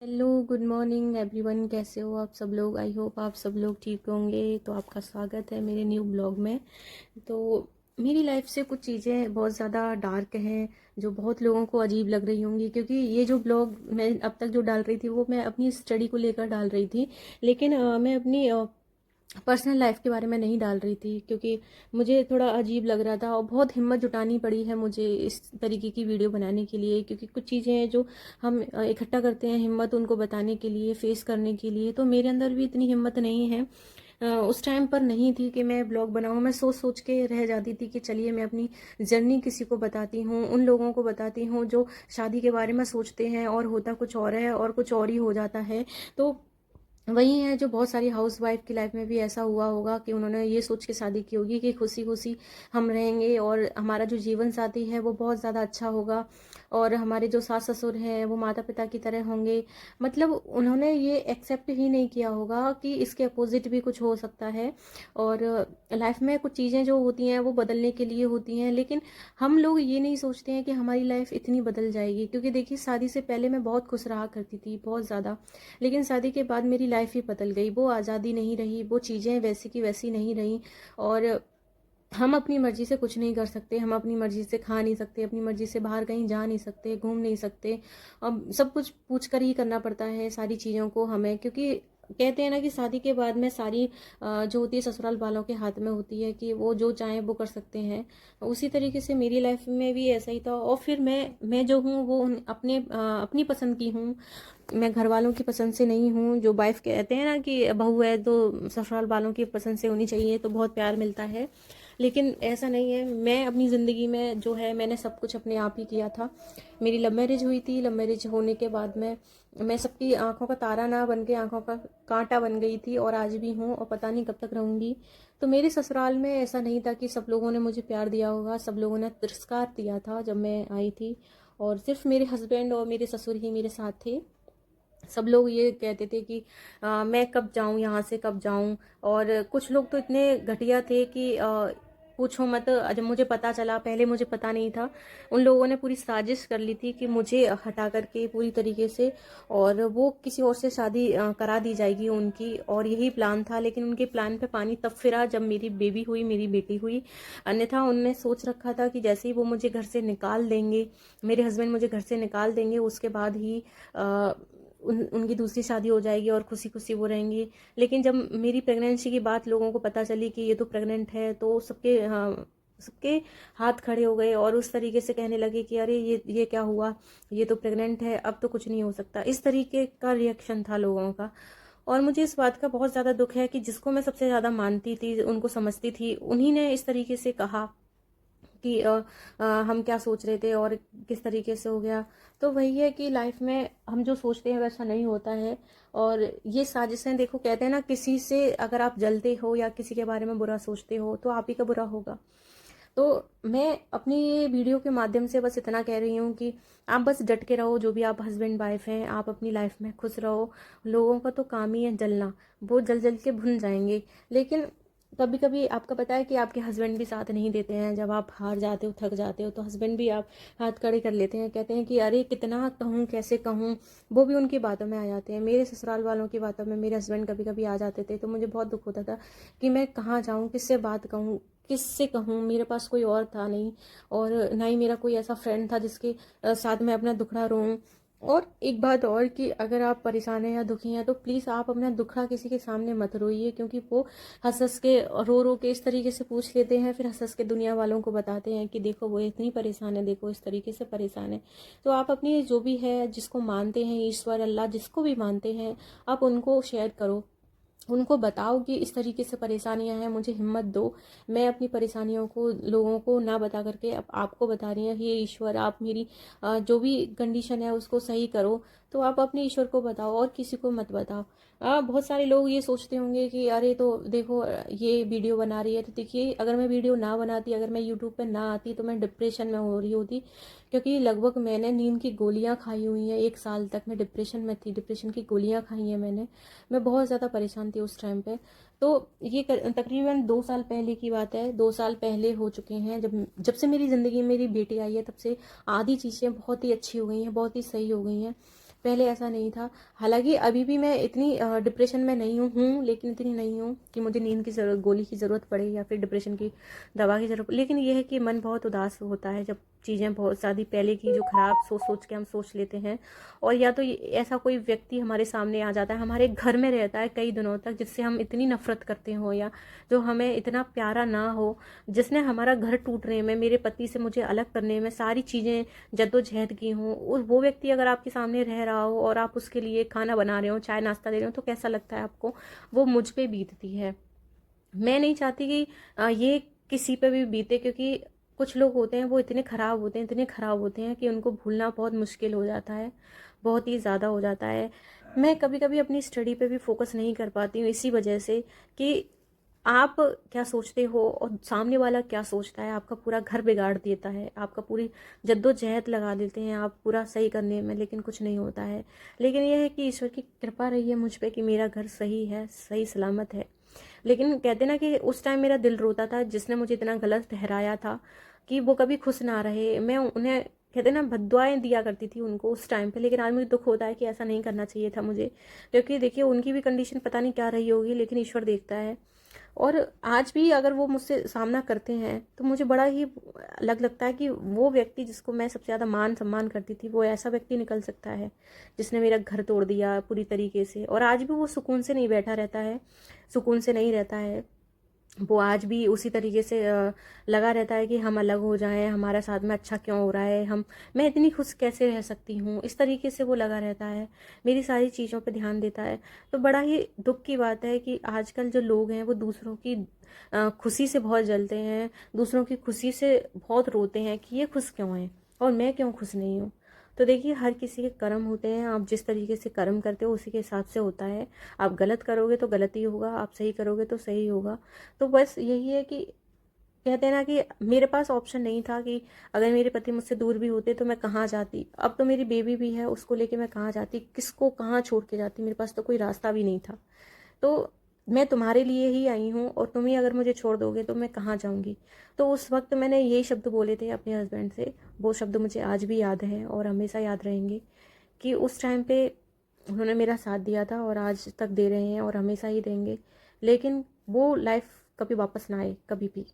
Hello, good morning everyone. कैसे हो आप सब लोग? आई होप आप सब लोग ठीक होंगे। तो आपका स्वागत है मेरे न्यू ब्लॉग में। तो मेरी लाइफ से कुछ चीज़ें बहुत ज़्यादा डार्क हैं जो बहुत लोगों को अजीब लग रही होंगी, क्योंकि ये जो ब्लॉग मैं अब तक जो डाल रही थी वो मैं अपनी स्टडी को लेकर डाल रही थी। लेकिन मैं अपनी पर्सनल लाइफ के बारे में नहीं डाल रही थी, क्योंकि मुझे थोड़ा अजीब लग रहा था और बहुत हिम्मत जुटानी पड़ी है मुझे इस तरीके की वीडियो बनाने के लिए। क्योंकि कुछ चीज़ें हैं जो हम इकट्ठा करते हैं हिम्मत उनको बताने के लिए, फेस करने के लिए, तो मेरे अंदर भी इतनी हिम्मत नहीं है। उस टाइम पर नहीं थी कि मैं ब्लॉग बनाऊं। मैं सोच सोच के रह जाती थी कि चलिए मैं अपनी जर्नी किसी को बताती हूँ, उन लोगों को बताती हूँ जो शादी के बारे में सोचते हैं और होता कुछ और है और कुछ और ही हो जाता है। तो वही है जो बहुत सारी हाउस वाइफ की लाइफ में भी ऐसा हुआ होगा कि उन्होंने ये सोच के शादी की होगी कि खुशी खुशी हम रहेंगे और हमारा जो जीवन साथी है वो बहुत ज़्यादा अच्छा होगा और हमारे जो सास ससुर हैं वो माता पिता की तरह होंगे। मतलब उन्होंने ये एक्सेप्ट ही नहीं किया होगा कि इसके अपोजिट भी कुछ हो सकता है। और लाइफ में कुछ चीज़ें जो होती हैं वो बदलने के लिए होती हैं, लेकिन हम लोग ये नहीं सोचते हैं कि हमारी लाइफ इतनी बदल जाएगी। क्योंकि देखिए, शादी से पहले मैं बहुत खुश रहा करती थी, बहुत ज़्यादा। लेकिन शादी के बाद मेरी लाइफ ही बदल गई। वो आज़ादी नहीं रही, वो चीज़ें वैसी की वैसी नहीं रही। और हम अपनी मर्जी से कुछ नहीं कर सकते, हम अपनी मर्जी से खा नहीं सकते, अपनी मर्जी से बाहर कहीं जा नहीं सकते, घूम नहीं सकते। अब सब कुछ पूछ कर ही करना पड़ता है सारी चीज़ों को हमें, क्योंकि कहते हैं ना कि शादी के बाद में सारी जो होती है ससुराल वालों के हाथ में होती है कि वो जो चाहें वो कर सकते हैं। उसी तरीके से मेरी लाइफ में भी ऐसा ही था। और फिर मैं जो हूँ वो अपनी पसंद की हूँ। मैं घर वालों की पसंद से नहीं हूँ। जो वाइफ कहते हैं ना कि बहू है तो ससुराल वालों की पसंद से होनी चाहिए तो बहुत प्यार मिलता है, लेकिन ऐसा नहीं है। मैं अपनी ज़िंदगी में जो है मैंने सब कुछ अपने आप ही किया था। मेरी लव मैरिज हुई थी। लव मैरिज होने के बाद में मैं सबकी आंखों का तारा ना बन के आंखों का कांटा बन गई थी, और आज भी हूँ और पता नहीं कब तक रहूँगी। तो मेरे ससुराल में ऐसा नहीं था कि सब लोगों ने मुझे प्यार दिया होगा, सब लोगों ने तिरस्कार दिया था जब मैं आई थी। और सिर्फ मेरे हस्बैंड और मेरे ससुर ही मेरे साथ थे। सब लोग ये कहते थे कि मैं कब जाऊं यहाँ से, कब जाऊं। और कुछ लोग तो इतने घटिया थे कि पूछो मत। जब मुझे पता चला, पहले मुझे पता नहीं था, उन लोगों ने पूरी साजिश कर ली थी कि मुझे हटा करके पूरी तरीके से, और वो किसी और से शादी करा दी जाएगी उनकी, और यही प्लान था। लेकिन उनके प्लान पे पानी तब फिरा जब मेरी बेबी हुई, मेरी बेटी हुई। अन्यथा उनने सोच रखा था कि जैसे ही वो मुझे घर से निकाल देंगे, मेरे हस्बैंड मुझे घर से निकाल देंगे, उसके बाद ही उनकी दूसरी शादी हो जाएगी और खुशी खुशी वो रहेंगी। लेकिन जब मेरी प्रेगनेंसी की बात लोगों को पता चली कि ये तो प्रेग्नेंट है, तो सबके हाथ खड़े हो गए और उस तरीके से कहने लगे कि अरे ये क्या हुआ, ये तो प्रेग्नेंट है, अब तो कुछ नहीं हो सकता। इस तरीके का रिएक्शन था लोगों का। और मुझे इस बात का बहुत ज़्यादा दुख है कि जिसको मैं सबसे ज़्यादा मानती थी, उनको समझती थी, उन्हीं ने इस तरीके से कहा कि हम क्या सोच रहे थे और किस तरीके से हो गया। तो वही है कि लाइफ में हम जो सोचते हैं वैसा नहीं होता है। और ये साजिशें, देखो कहते हैं ना, किसी से अगर आप जलते हो या किसी के बारे में बुरा सोचते हो तो आप ही का बुरा होगा। तो मैं अपनी ये वीडियो के माध्यम से बस इतना कह रही हूँ कि आप बस डट के रहो। जो भी आप हस्बैंड वाइफ हैं, आप अपनी लाइफ में खुश रहो। लोगों का तो काम ही है जलना, वो जल जल के भुन जाएंगे। लेकिन कभी कभी आपका पता है कि आपके हस्बैंड भी साथ नहीं देते हैं। जब आप हार जाते हो, थक जाते हो, तो हस्बैंड भी आप हाथ खड़े कर लेते हैं, कहते हैं कि अरे कितना कहूँ, कैसे कहूँ। वो भी उनकी बातों में आ जाते हैं। मेरे ससुराल वालों की बातों में मेरे हस्बैंड कभी कभी आ जाते थे, तो मुझे बहुत दुख होता था कि मैं कहाँ जाऊँ, किससे बात कहूँ, किससे कहूँ। मेरे पास कोई और था नहीं, और ना ही मेरा कोई ऐसा फ्रेंड था जिसके साथ मैं अपना दुखड़ा रोऊं। और एक बात और कि अगर आप परेशान हैं या दुखी हैं तो प्लीज़ आप अपना दुखड़ा किसी के सामने मत रोइए, क्योंकि वो हंस हंस के, रो रो के इस तरीके से पूछ लेते हैं, फिर हंस हंस के दुनिया वालों को बताते हैं कि देखो वो इतनी परेशान है, देखो इस तरीके से परेशान है। तो आप अपनी जो भी है, जिसको मानते हैं, ईश्वर अल्लाह जिसको भी मानते हैं, आप उनको शेयर करो, उनको बताओ कि इस तरीके से परेशानियां हैं, मुझे हिम्मत दो। मैं अपनी परेशानियों को लोगों को ना बता करके अब आपको बता रही हूँ। ये ईश्वर, आप मेरी जो भी कंडीशन है उसको सही करो। तो आप अपने ईश्वर को बताओ और किसी को मत बताओ। बहुत सारे लोग ये सोचते होंगे कि अरे तो देखो ये वीडियो बना रही है, तो देखिए अगर मैं वीडियो ना बनाती, अगर मैं यूट्यूब पे ना आती, तो मैं डिप्रेशन में हो रही होती। क्योंकि लगभग मैंने नींद की गोलियां खाई हुई हैं। 1 साल तक मैं डिप्रेशन में थी, डिप्रेशन की गोलियां खाई हैं मैंने। मैं बहुत ज़्यादा परेशान थी उस टाइम पे। तो ये तकरीबन 2 साल पहले की बात है। 2 साल पहले हो चुके हैं। जब जब से मेरी ज़िंदगी में मेरी बेटी आई है, तब से आधी चीज़ें बहुत ही अच्छी हो गई हैं, बहुत ही सही हो गई हैं। पहले ऐसा नहीं था। हालांकि अभी भी मैं इतनी डिप्रेशन में नहीं हूँ, लेकिन इतनी नहीं हूँ कि मुझे नींद की ज़रूरत, गोली की ज़रूरत पड़े या फिर डिप्रेशन की दवा की ज़रूरत। लेकिन ये है कि मन बहुत उदास होता है जब चीज़ें बहुत ज़्यादा पहले की जो खराब सोच सोच के हम सोच लेते हैं, और या तो ऐसा कोई व्यक्ति हमारे सामने आ जाता है, हमारे घर में रहता है कई दिनों तक, जिससे हम इतनी नफरत करते हो या जो हमें इतना प्यारा ना हो, जिसने हमारा घर टूटने में, मेरे पति से मुझे अलग करने में सारी चीज़ें जद्दोजहद की हूँ, वो व्यक्ति अगर आपके सामने रह रहा हो और आप उसके लिए खाना बना रहे हो, चाय नाश्ता दे रहे हो, तो कैसा लगता है आपको? वो मुझ पे बीतती है। मैं नहीं चाहती कि ये किसी पे भी बीते, क्योंकि कुछ लोग होते हैं वो इतने ख़राब होते हैं, इतने ख़राब होते हैं कि उनको भूलना बहुत मुश्किल हो जाता है, बहुत ही ज़्यादा हो जाता है। मैं कभी कभी अपनी स्टडी पे भी फोकस नहीं कर पाती हूँ, इसी वजह से कि आप क्या सोचते हो और सामने वाला क्या सोचता है, आपका पूरा घर बिगाड़ देता है, आपका पूरी जद्दोजहद लगा देते हैं आप पूरा सही करने में, लेकिन कुछ नहीं होता है। लेकिन यह है कि ईश्वर की कृपा रही है मुझ पे कि मेरा घर सही है, सही सलामत है। लेकिन कहते ना कि उस टाइम मेरा दिल रोता था, जिसने मुझे इतना गलत ठहराया था कि वो कभी खुश ना रहे। मैं उन्हें कहते ना बद्दुआएं दिया करती थी उनको उस टाइम पे, लेकिन आज मुझे दुख होता है कि ऐसा नहीं करना चाहिए था मुझे, क्योंकि देखिए उनकी भी कंडीशन पता नहीं क्या रही होगी, लेकिन ईश्वर देखता है। और आज भी अगर वो मुझसे सामना करते हैं तो मुझे बड़ा ही अलग लगता है कि वो व्यक्ति जिसको मैं सबसे ज़्यादा मान सम्मान करती थी, वो ऐसा व्यक्ति निकल सकता है जिसने मेरा घर तोड़ दिया पूरी तरीके से, और आज भी वो सुकून से नहीं बैठा रहता है, सुकून से नहीं रहता है। वो आज भी उसी तरीके से लगा रहता है कि हम अलग हो जाएं, हमारा साथ में अच्छा क्यों हो रहा है, हम मैं इतनी खुश कैसे रह सकती हूँ, इस तरीके से वो लगा रहता है, मेरी सारी चीज़ों पे ध्यान देता है। तो बड़ा ही दुख की बात है कि आजकल जो लोग हैं वो दूसरों की खुशी से बहुत जलते हैं, दूसरों की खुशी से बहुत रोते हैं कि ये खुश क्यों है और मैं क्यों खुश नहीं हूँ। तो देखिए हर किसी के कर्म होते हैं, आप जिस तरीके से कर्म करते हो उसी के हिसाब से होता है। आप गलत करोगे तो गलत ही होगा, आप सही करोगे तो सही होगा। तो बस यही है कि कहते हैं ना कि मेरे पास ऑप्शन नहीं था कि अगर मेरे पति मुझसे दूर भी होते तो मैं कहाँ जाती। अब तो मेरी बेबी भी है, उसको लेके मैं कहाँ जाती, किसको कहाँ छोड़ के जाती, मेरे पास तो कोई रास्ता भी नहीं था। तो मैं तुम्हारे लिए ही आई हूँ और तुम ही अगर मुझे छोड़ दोगे तो मैं कहाँ जाऊँगी। तो उस वक्त मैंने यही शब्द बोले थे अपने हस्बैंड से, वो शब्द मुझे आज भी याद हैं और हमेशा याद रहेंगे कि उस टाइम पे उन्होंने मेरा साथ दिया था और आज तक दे रहे हैं और हमेशा ही देंगे। लेकिन वो लाइफ कभी वापस ना आए, कभी भी।